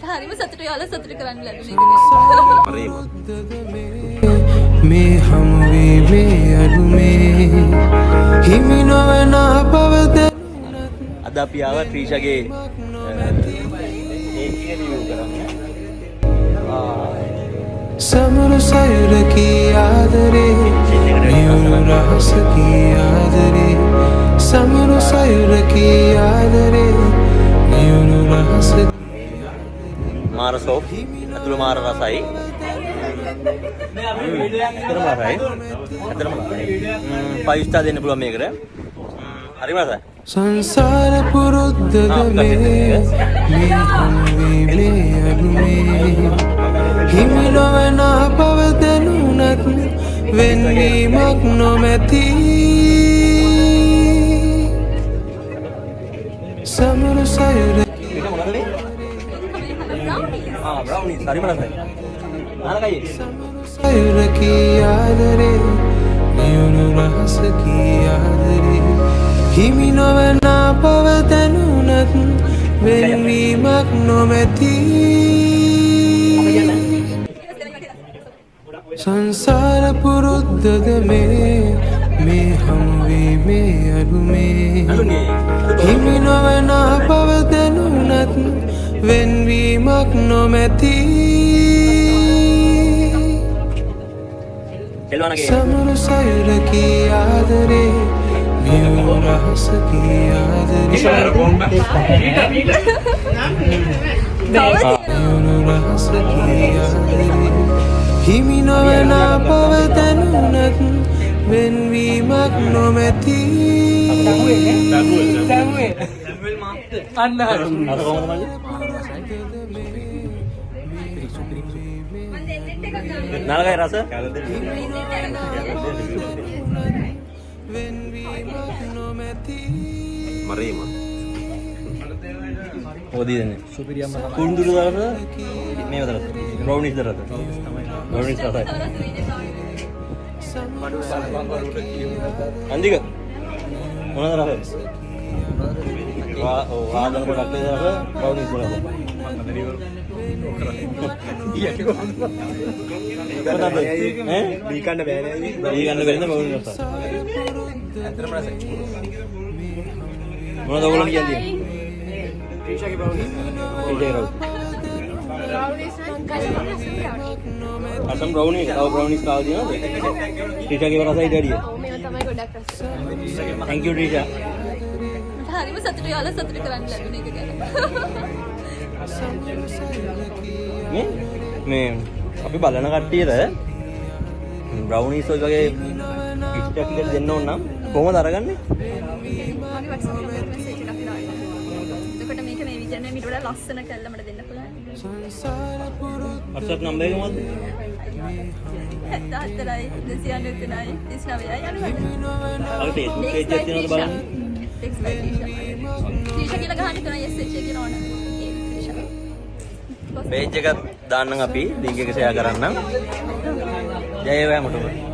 මට හරිම සතුටුයි ඔයාලා සතුටු කරන්න ලැබුණේ. මේ හමුවේ මේ අඩුමේ හිමි නොවන බවද අද අපි ආවා ත්‍රිෂාගේ ඒකේ රිවිව් කරන්න. සමර සයුර කී ආදරේ නියුණු රහස කී ආදරේ සමර සයුර කී ආදරේ නියුණු රහස මාර සෝප් අතුල මාර රසයි. ඇත්තටම 5 star දෙන්න පුළුවන් මේකට. හරිම රසයි. සංසාර පුරුද්දද මේ හමුවේ මේ අඩුමේ හිමි නොවන බව දැනුණත් වෙන්වීමක් නොමැති සමර සයුර brownies හරිම රසයි. නානකයි සයුර කී ආදරේ නියුණු රහස කී ආදරේ හිමි නොවන බව දැනුණත් වෙන්වීමක් නොමැති සංසාර පුරුද්දද මේ හමුවේ මේ අඩුමේ හිමි නොවන බව දැනුණත් වෙන්වීමක් නොමැති සමර සයුර කී ආදරේ නියුණු රහස කී ආදරේ නියුණු රහස කී ආදරේ හිමි නොවන බව දැනුණත් වෙන්වීමක් නොමැති නානකයි රස මරීම ඕදී දෙන්නේ සුපිරියම්ම කුණුදුරු දාලා මේව දාලා බ්‍රවුනිස් දාලා බ්‍රවුනිස් රසයි අන්දික මොනවද රස ආදන කොටක් දාලා බ්‍රවුනිස් දාලා දී කන්න බෑනේ දී කන්න බැරිද බවුනිස් රස ඇත්තටම රසයි මොනවද ඔයගොල්ලෝ කියන්නේ ත්‍රිෂාගේ බ්‍රවුනිස් අසම් බ්‍රවුනිස් තව බ්‍රවුනිස් කාව දිනවද ත්‍රිෂාගේ රසයි දැරිය ඔව් මේවා තමයි ගොඩක් රසයි. thank you ත්‍රිෂා මට හරිම සතුටුයි ඔයාලා සතුටු කරන්න ලැබුණ එක ගැන. මේ අපි බලන කට්ටියට බ්‍රවුනිස් ඔය වගේ ඉස්ටක් එකක් දෙන්න ඕන නම් කොහොමද අරගන්නේ? මගේ WhatsApp එකට message එකක් දාන්න. එතකොට මේක මේ විදිහට මීට වඩා ලස්සන කරලා මට දෙන්න පුළුවන්. WhatsApp number එක මොකද්ද? 74යි 293යි 39යි යනවා. අපි Facebook page එක තියෙනවද බලන්න. ත්‍රිෂා කියලා ගහන්න කරා yes කියලා ඕන. page එක දාන්නම් අපි link එක share කරන්නම්. ජය වේවා මුතුම.